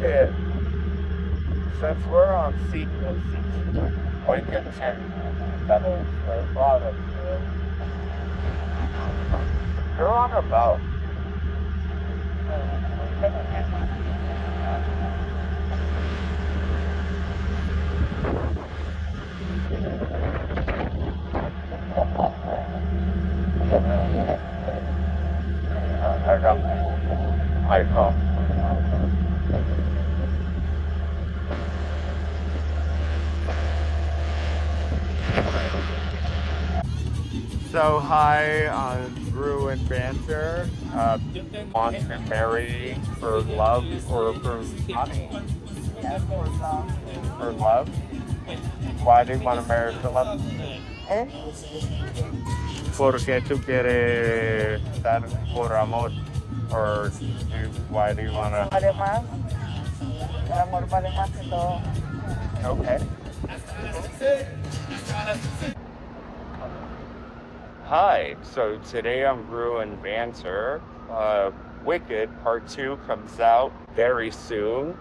Yeah. Since we're on sequence, we can check that a lot of you're on about. I got my phone. So hi, I'm Drew and Banter. Want to marry for love or for money? For love? Why do you want to marry for love? ¿Eh? Porque tú quieres estar por amor, or why do you want to? Vale más, el amor vale más que todo. Okay. Hi, so today I'm brewing Banter. Wicked Part 2 comes out very soon.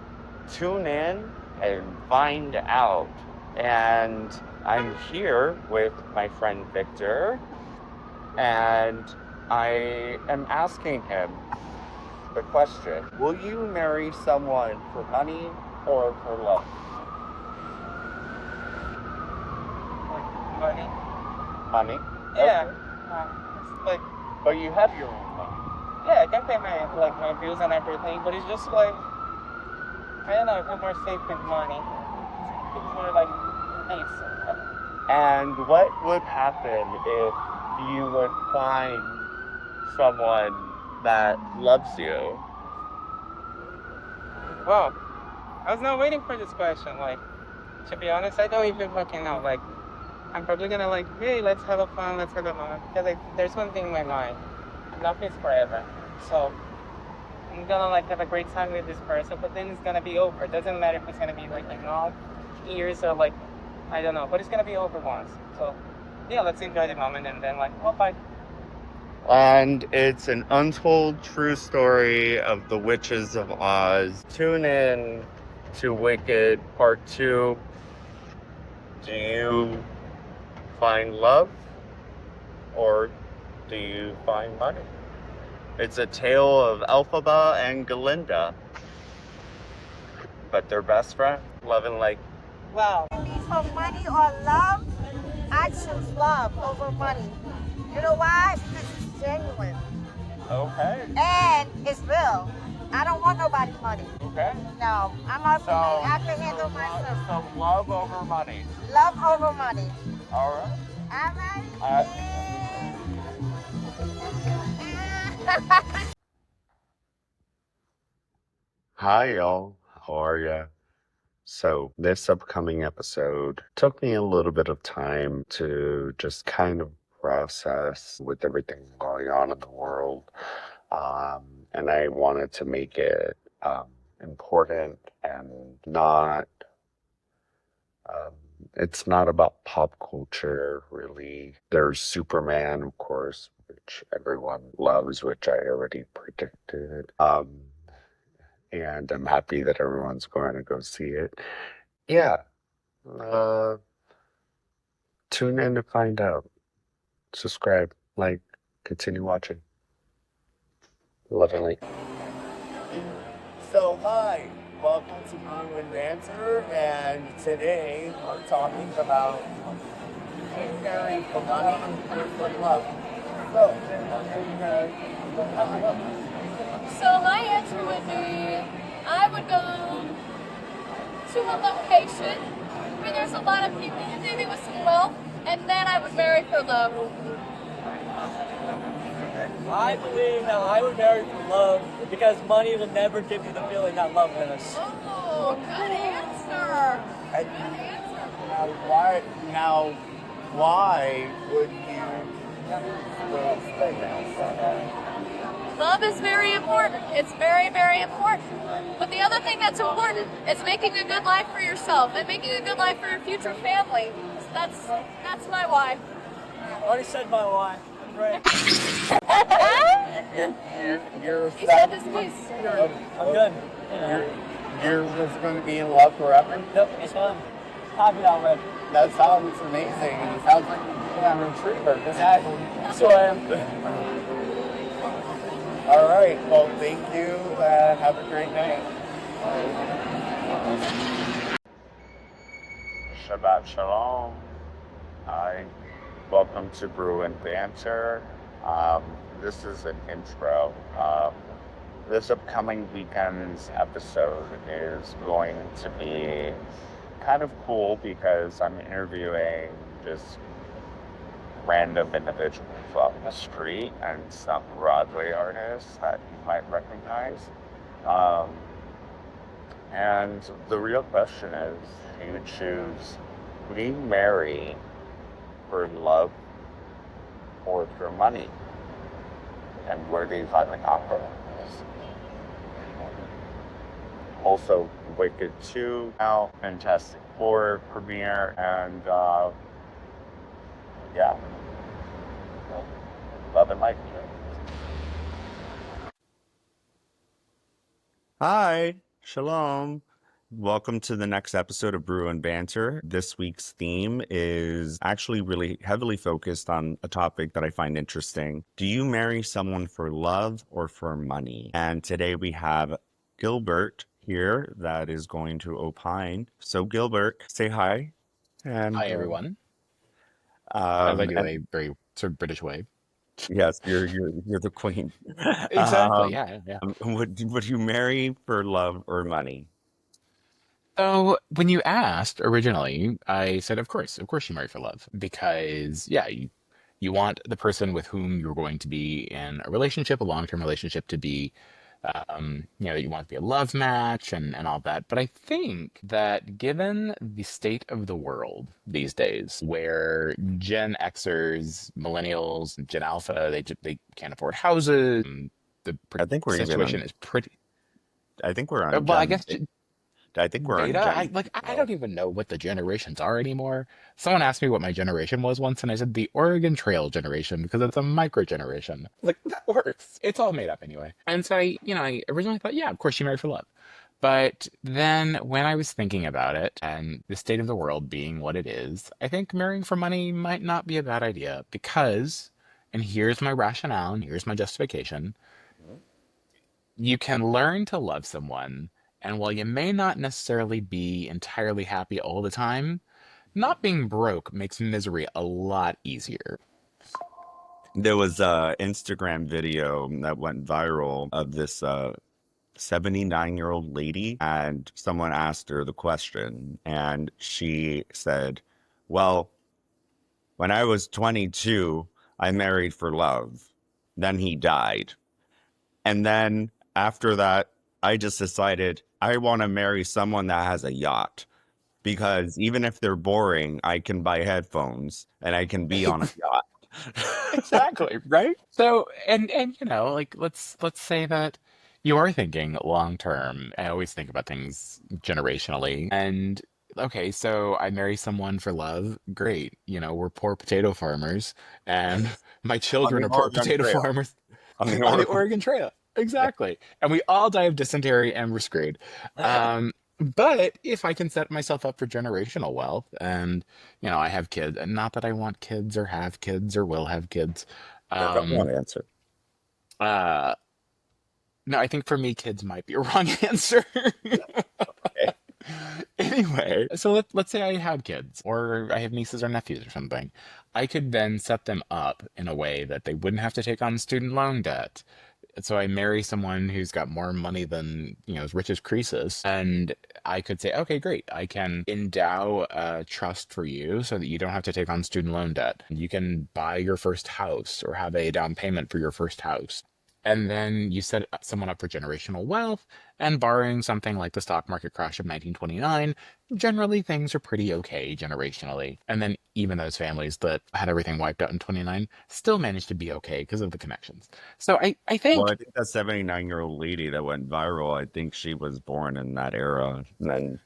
Tune in and find out. And I'm here with my friend Victor, and I am asking him the question, will you marry someone for money or for love? Money. Money? Yeah. Okay. Like, But you have your own money. yeah, I can pay my bills and everything, but it's just like, I don't know, I feel more safe with money. It's more like nice. And what would happen if you would find someone that loves you? Wow. I was not waiting for this question. Like, to be honest, I don't even fucking know. Like, I'm probably gonna like, hey, let's have a fun, let's have a moment. Because like, there's one thing in my mind. Love is forever. So I'm gonna like have a great time with this person, but then it's gonna be over. It doesn't matter if it's gonna be like long years or like, I don't know, but it's gonna be over once. So yeah, let's enjoy the moment and then like, well, bye. And it's an untold true story of the Witches of Oz. Tune in to Wicked Part 2. Do you find love or do you find money? It's a tale of Elphaba and Galinda, but they're best friends, loving like. Wow. For money or love, I choose love over money. You know why? Because it's genuine Okay. and it's real. I don't want nobody's money. Okay. No, I'm a So, I can handle myself. So love over money. Love over money. All right. All right. Hi, y'all. How are ya? So, this upcoming episode took me a little bit of time to just kind of process with everything going on in the world. And I wanted to make it important and not, um, it's not about pop culture, really. There's Superman, of course, which everyone loves, which I already predicted. And I'm happy that everyone's going to go see it. Yeah, uh, tune in to find out. Subscribe, like, continue watching. Love and light. So, hi, welcome to Brew and Banter, and today we're talking about marrying for money or for love. So, So my answer would be, I would go to a location where there's a lot of people, maybe with some wealth, and then I would marry for love. I believe that I would marry for love because money will never give you the feeling that love does. Oh, good answer. Good answer. Why would you say that? Love is very important. It's very, very important. But the other thing that's important is making a good life for yourself and making a good life for your future family. So that's my why. I already said my why. Right. You're He said his piece. I'm good. You're just going to be in love forever? Nope, it's fun. Copy that one. That sounds amazing. It sounds like you have a retriever. Exactly. So I am. All right. Well, thank you and have a great night. Shabbat Shalom. Hi. Welcome to Brew and Banter. This is an intro. This upcoming weekend's episode is going to be kind of cool because I'm interviewing just random individuals off the street and some Broadway artists that you might recognize. Um, and the real question is, do you choose, do you marry for love or for money? And where do you find the compromise? Also, Wicked 2 now, Fantastic Four premiere, and yeah, love and light. Hi, Shalom. Welcome to the next episode of Brew and Banter. This week's theme is actually really heavily focused on a topic that I find interesting. Do you marry someone for love or for money? And today we have Gilbert here that is going to opine. So Gilbert, say hi. And Hi, everyone. As I do and a very sort of British way. yes, you're the queen. Exactly. Yeah. Would you marry for love or money? So when you asked originally, I said, of course you marry for love because yeah, you want the person with whom you're going to be in a relationship, a long-term relationship, to be that you want to be a love match and all that. But I think that given the state of the world these days, where Gen Xers, millennials, Gen Alpha, they can't afford houses, the I think we're even situation on. is pretty. I think we're on Well, I Gen. guess I think we're on Beta. I Gen. like. I don't even know what the generations are anymore. Someone asked me what my generation was once, and I said the Oregon Trail generation because it's a micro generation. Like that works. It's all made up anyway. And so I originally thought, yeah, of course you marry for love. But then when I was thinking about it and the state of the world being what it is, I think marrying for money might not be a bad idea because, and here's my rationale and here's my justification, you can learn to love someone, and while you may not necessarily be entirely happy all the time, not being broke makes misery a lot easier. There was a Instagram video that went viral of this 79-year-old lady, and someone asked her the question, and she said, "Well, when I was 22, I married for love. Then he died. And then after that, I just decided I want to marry someone that has a yacht because even if they're boring, I can buy headphones and I can be on a yacht." Exactly, right? So, and like let's say that you are thinking long term. I always think about things generationally. And okay, so I marry someone for love. Great. We're poor potato farmers and my On children the are poor Oregon potato Trail. farmers On the on the Oregon. Oregon Trail. Exactly. And we all die of dysentery and we're screwed. But if I can set myself up for generational wealth and, I have kids, and not that I want kids or have kids or will have kids. There's only Um, one answer. uh, no, I think for me, kids might be a wrong answer. Okay. Anyway, so let's say I have kids or I have nieces or nephews or something. I could then set them up in a way that they wouldn't have to take on student loan debt. So I marry someone who's got more money than, as rich as Croesus, and I could say, okay, great. I can endow a trust for you so that you don't have to take on student loan debt. You can buy your first house or have a down payment for your first house. And then you set someone up for generational wealth, and barring something like the stock market crash of 1929, generally things are pretty okay generationally. And then even those families that had everything wiped out in 29 still managed to be okay because of the connections. So I Well, think I think that 79-year-old lady that went viral, I think she was born in that era. And then,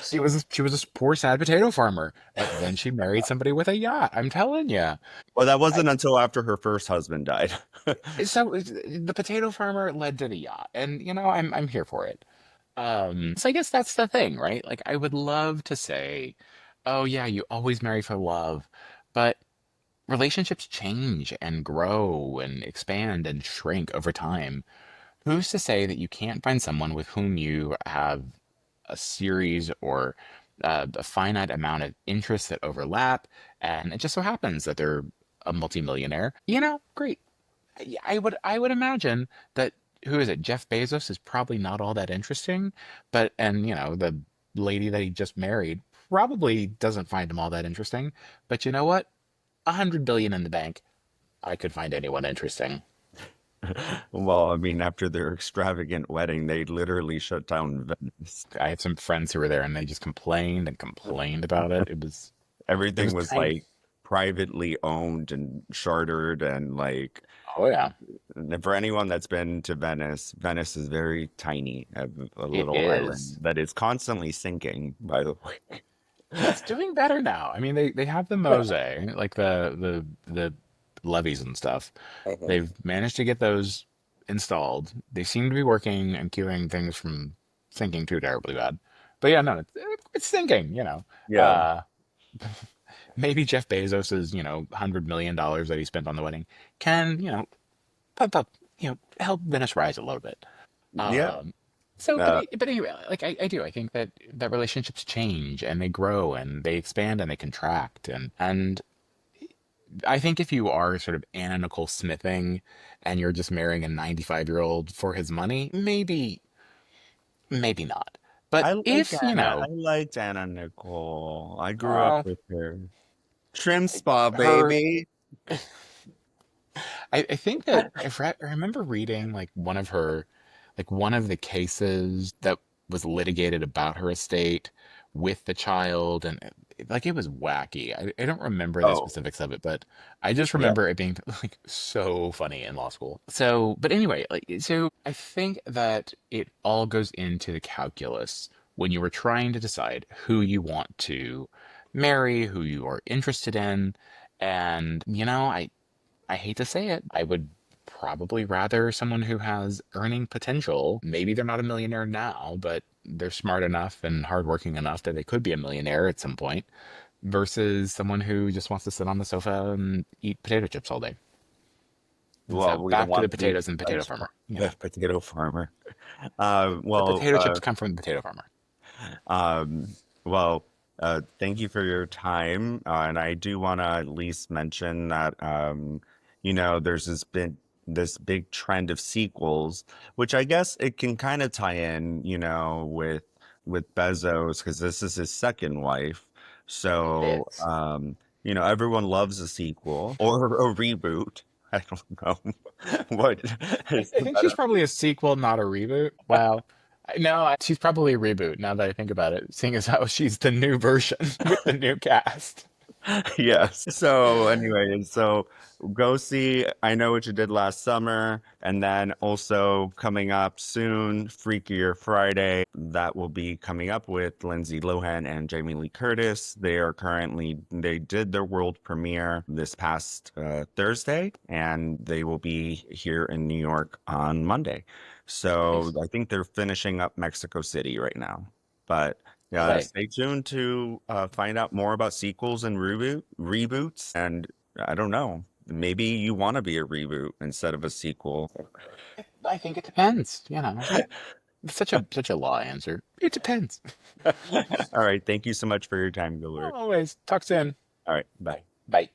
she was a poor sad potato farmer, but then she married somebody with a yacht. I'm telling you. well, that wasn't until after her first husband died. So the potato farmer led to the yacht, and I'm here for it. So I guess that's the thing, right? Like I would love to say, oh yeah, you always marry for love, but relationships change and grow and expand and shrink over time. Who's to say that you can't find someone with whom you have a series or a finite amount of interests that overlap, and it just so happens that they're a multimillionaire? Great. I would imagine that who is it? Jeff Bezos is probably not all that interesting, but and the lady that he just married probably doesn't find him all that interesting. But you know what? 100 billion in the bank, I could find anyone interesting. Well, I mean, after their extravagant wedding, they literally shut down Venice. I have some friends who were there and they just complained and complained about it. It was Everything was tiny. like privately owned and chartered, and like Oh yeah, for anyone that's been to Venice, Venice is very tiny, a it little island is. that is constantly sinking, by the way. It's doing better now. I mean, they have the mose, like the levees and stuff. They've managed to get those installed. They seem to be working and keeping things from sinking too terribly bad. But yeah, no, it's sinking. Yeah. Uh, maybe Jeff Bezos's, $100 million that he spent on the wedding can, pump up, help Venice rise a little bit. Yeah. Um, so, but Uh, but anyway, like I do, I think that relationships change and they grow and they expand and they contract and I think if you are sort of Anna Nicole Smithing and you're just marrying a 95-year-old for his money, maybe not. But I like if, Anna. I liked Anna Nicole. I grew up uh, with her. Trim spa, her, baby. I think that I remember reading like one of the cases that was litigated about her estate with the child, and like it was wacky. I don't remember the Oh, specifics of it, but I just yeah. remember it being like so funny in law school. So, but anyway, so I think that it all goes into the calculus when you were trying to decide who you want to marry, who you are interested in, and I hate to say it, I would probably rather someone who has earning potential. Maybe they're not a millionaire now, but they're smart enough and hardworking enough that they could be a millionaire at some point, versus someone who just wants to sit on the sofa and eat potato chips all day. And so Well, we don't back to the want to be potatoes and potato farmer. the potato farmer. The Well, potato chips come from the potato farmer. um, well, thank you for your time. And I do want to at least mention that, there's this big trend of sequels, which I guess it can kind of tie in, with Bezos, because this is his second wife. It So, is. everyone loves a sequel or a reboot. I don't know what is I the think she's better. probably a sequel, not a reboot. Wow. No, she's probably a reboot now that I think about it, seeing as how she's the new version with the new cast. Yes. So anyway, so go see I Know What You Did Last Summer, and then also coming up soon, Freakier Friday. That will be coming up with Lindsay Lohan and Jamie Lee Curtis. They did their world premiere this past Thursday, and they will be here in New York on Monday. So Nice. I think they're finishing up Mexico City right now. But LA. stay tuned to find out more about sequels and reboots. And I don't know, maybe you want to be a reboot instead of a sequel. I think it depends. It's such a law answer. It depends. All right. Thank you so much for your time, Gilbert. Always. Talk soon. All right. Bye. Bye.